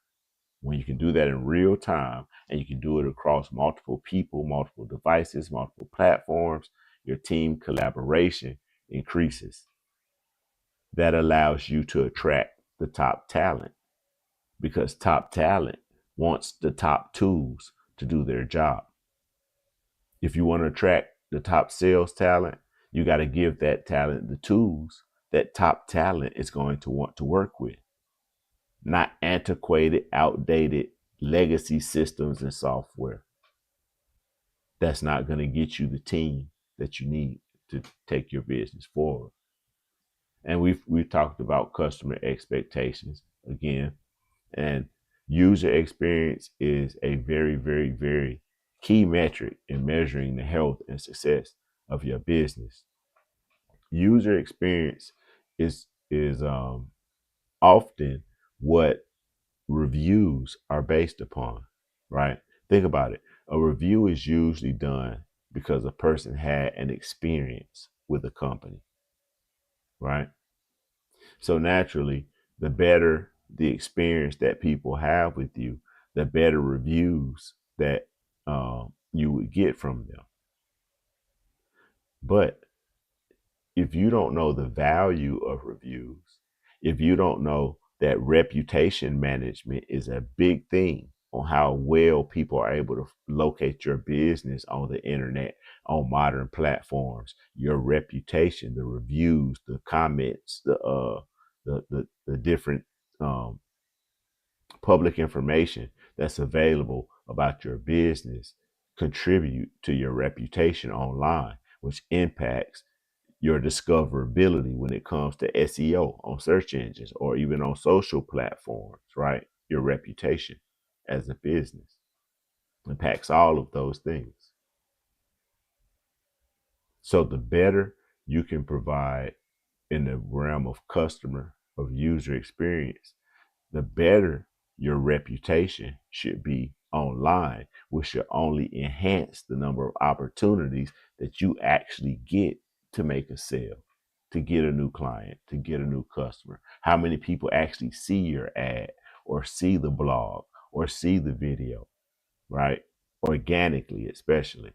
When you can do that in real time and you can do it across multiple people, multiple devices, multiple platforms, your team collaboration increases. That allows you to attract the top talent, because top talent wants the top tools to do their job. If you want to attract the top sales talent, you got to give that talent the tools that top talent is going to want to work with. Not antiquated, outdated legacy systems and software. That's not going to get you the team that you need to take your business forward. And we've talked about customer expectations again, and user experience is a very, very, very key metric in measuring the health and success of your business. User experience is often what reviews are based upon, right? Think about it. A review is usually done because a person had an experience with a company, right? So naturally, the better the experience that people have with you, the better reviews that you would get from them. But if you don't know the value of reviews, if you don't know that reputation management is a big thing on how well people are able to locate your business on the internet, on modern platforms, your reputation, the reviews, the comments, the different public information that's available about your business contribute to your reputation online, which impacts your discoverability when it comes to SEO on search engines or even on social platforms, right? Your reputation as a business impacts all of those things. So the better you can provide in the realm of user experience, the better your reputation should be online, which should only enhance the number of opportunities that you actually get to make a sale, to get a new client, to get a new customer. How many people actually see your ad or see the blog or see the video, right? Organically, especially.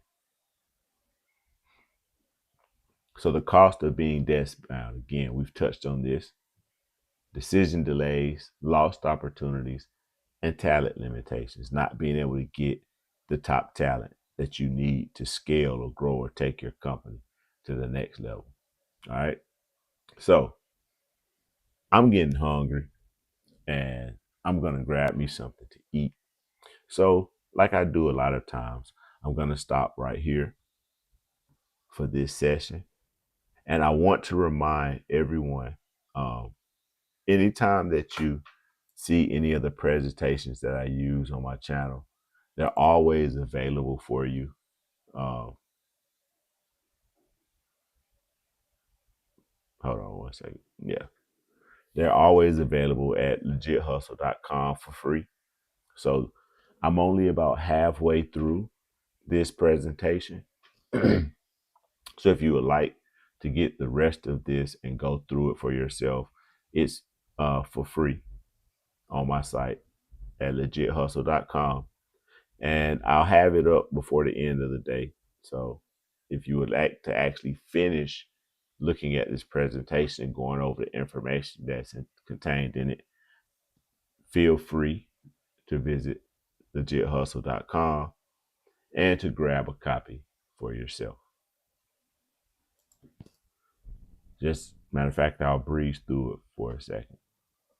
So the cost of being desk-bound, again, we've touched on this. Decision delays, lost opportunities, and talent limitations, not being able to get the top talent that you need to scale or grow or take your company to the next level. All right. So I'm getting hungry and I'm going to grab me something to eat. So, like I do a lot of times, I'm going to stop right here for this session. And I want to remind everyone, anytime that you see any of the presentations that I use on my channel, they're always available for you. Hold on one second. Yeah. They're always available at _HUSTLE.com for free. So I'm only about halfway through this presentation. So if you would like to get the rest of this and go through it for yourself, it's for free on my site at _HUSTLE.com. And I'll have it up before the end of the day. So if you would like to actually finish looking at this presentation, going over the information that's contained in it, feel free to visit _HUSTLE.com and to grab a copy for yourself. Just matter of fact, I'll breeze through it for a second.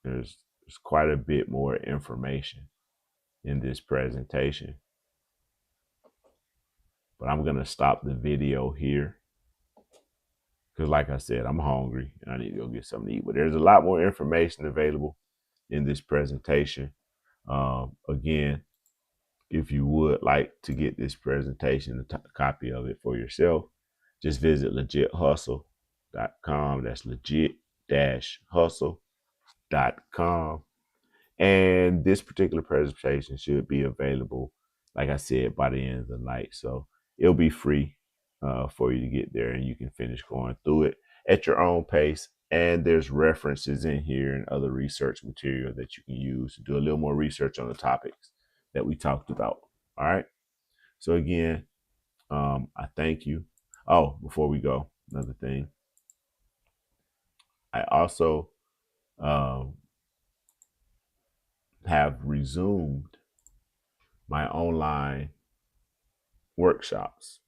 There's quite a bit more information in this presentation, but I'm going to stop the video here because, like I said, I'm hungry and I need to go get something to eat. But there's a lot more information available in this presentation. Again, if you would like to get this presentation, a copy of it for yourself, just visit _HUSTLE.com. That's _HUSTLE.com. And this particular presentation should be available, like I said, by the end of the night. So it'll be free for you to get there and you can finish going through it at your own pace. And there's references in here and other research material that you can use to do a little more research on the topics that we talked about. All right. So again, I thank you. Oh, before we go, another thing. I also have resumed my online workshops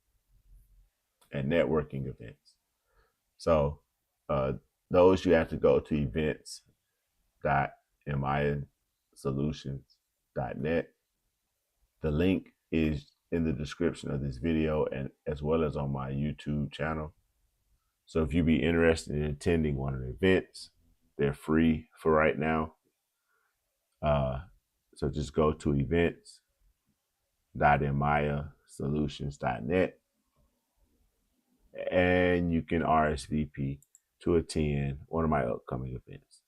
and networking events. So those you have to go to events.𝐬𝐿Solutions.net. The link is in the description of this video and as well as on my YouTube channel. So if you'd be interested in attending one of the events, they're free for right now. So just go to events.𝐬𝐿Solutions.net and you can RSVP to attend one of my upcoming events.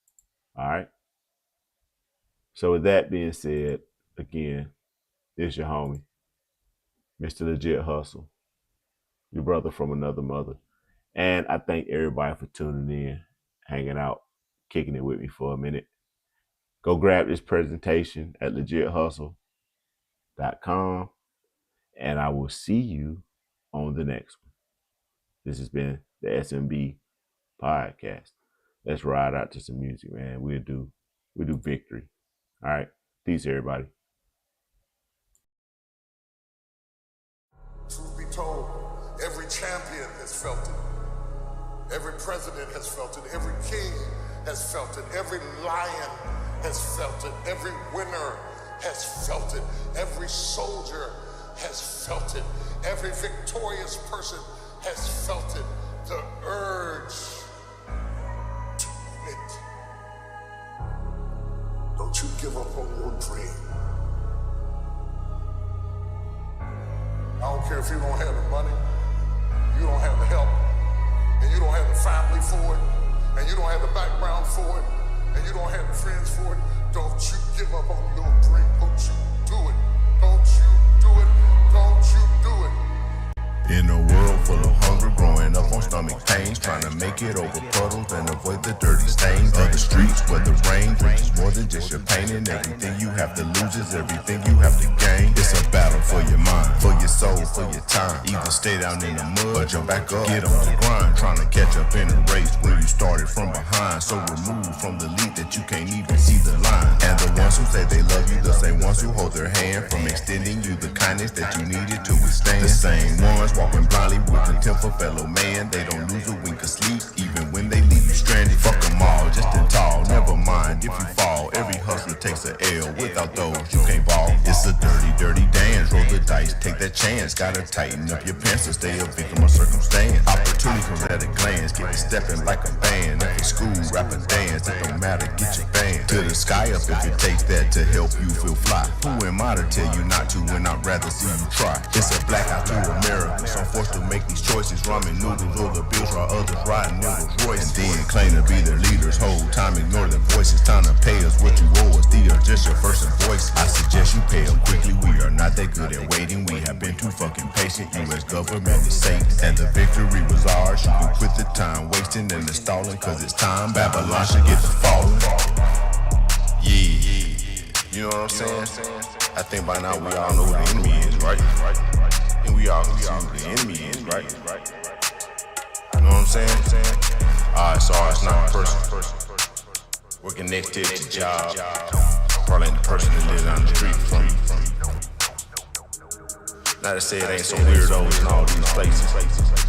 All right. So with that being said, again, it's your homie, Mr. Legit Hustle, your brother from another mother. And I thank everybody for tuning in, hanging out, kicking it with me for a minute. Go grab this presentation at 𝐿GH&x.com, and I will see you on the next one. This has been the SMB Podcast. Let's ride out to some music, man. We'll do victory. All right. Peace, everybody. Truth be told, every champion has felt it. Every president has felt it. Every king has felt it. Every lion has felt it. Every winner has felt it. Every soldier has felt it. Every victorious person has felt it. The urge to quit. Don't you give up on your dream. I don't care if you don't have the money, you don't have the help, and you don't have the family for it, and you don't have the background for it, and you don't have the friends for it. Don't you give up on your dream. Don't you do it. Don't you do it. Don't you do it. In a world full of hunger, growing up on stomach pains, trying to make it over puddles and avoid the dirty stains of the streets where the rain brings more than just your pain, and everything you have to lose is everything you have to gain. It's a battle for your mind, for your soul, for your time. Either stay down in the mud or jump back up, get on the grind, trying to catch up in a race when you started from behind. So removed from the lead that you can't even see the line. And the ones who say they love you, the same ones who hold their hand from extending you the kindness that you needed to withstand. The same ones walking blindly with contempt for fellow man. They don't lose a wink of sleep even when they leave you stranded. Fuck them all, just in tall, never mind if you fall. Every hustler takes a L, without those you can't ball. It's a dirty, dirty dance, roll the dice, take that chance. Gotta tighten up your pants to stay a victim of circumstance. Opportunity comes at a glance, get to stepping like a band. If it's school, rap and dance, it don't matter, get your band. To the sky up if it takes that to help you feel fly. Who am I to tell you not to when I'd rather see you try? It's a blackout to America, so I'm forced to make these choices. Ramen noodles or the bills while others riding noodles Royce. And then claim to be their leaders, whole time ignore their voices. Time to pay us what you owe us, they are just your first invoice. I suggest you pay them quickly, we are not that good at waiting. We have been too fucking patient, US government is Satan. And the victory was ours, you can quit the time wasting and the stalling, cause it's time Babylon should get to falling. Yeah, you know what I'm saying? I think by now we all know who the enemy is, right? And we all see who the enemy is, right? You know what I'm saying? Alright, so it's not a person working next to your job. Probably ain't the person that lives down the street from you. Not to say it ain't some weirdos in all these places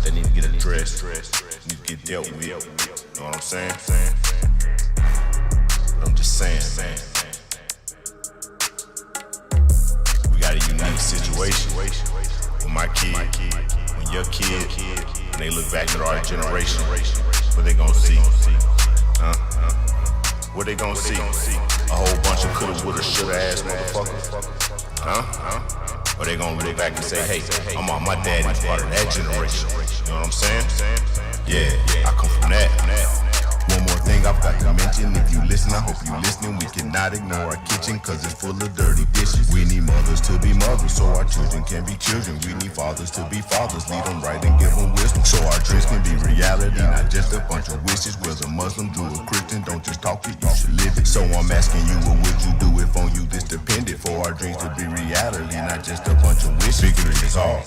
that need to get addressed, need to get dealt with. You know what I'm saying? But I'm just saying, man. We got a unique situation with my kid, when your kid, when they look back at our generation, what they gonna see? What they gonna see? A whole bunch of coulda, woulda, shoulda ass motherfuckers? Or they gonna look back and say, hey, I'm on my daddy's part of that generation. You know what I'm saying? Yeah, I come from that. One more thing I've got to mention, if you listen, I hope you listening. We cannot ignore our kitchen cause it's full of dirty dishes. We need mothers to be mothers so our children can be children. We need fathers to be fathers, lead them right and give them wisdom so our dreams can be reality, not just a bunch of wishes. Whether Muslim, Jew, or Christian, don't just talk it, you should live it. So I'm asking you, what would you do if on you this depended? For our dreams to be reality, not just a bunch of wishes. Victory is all.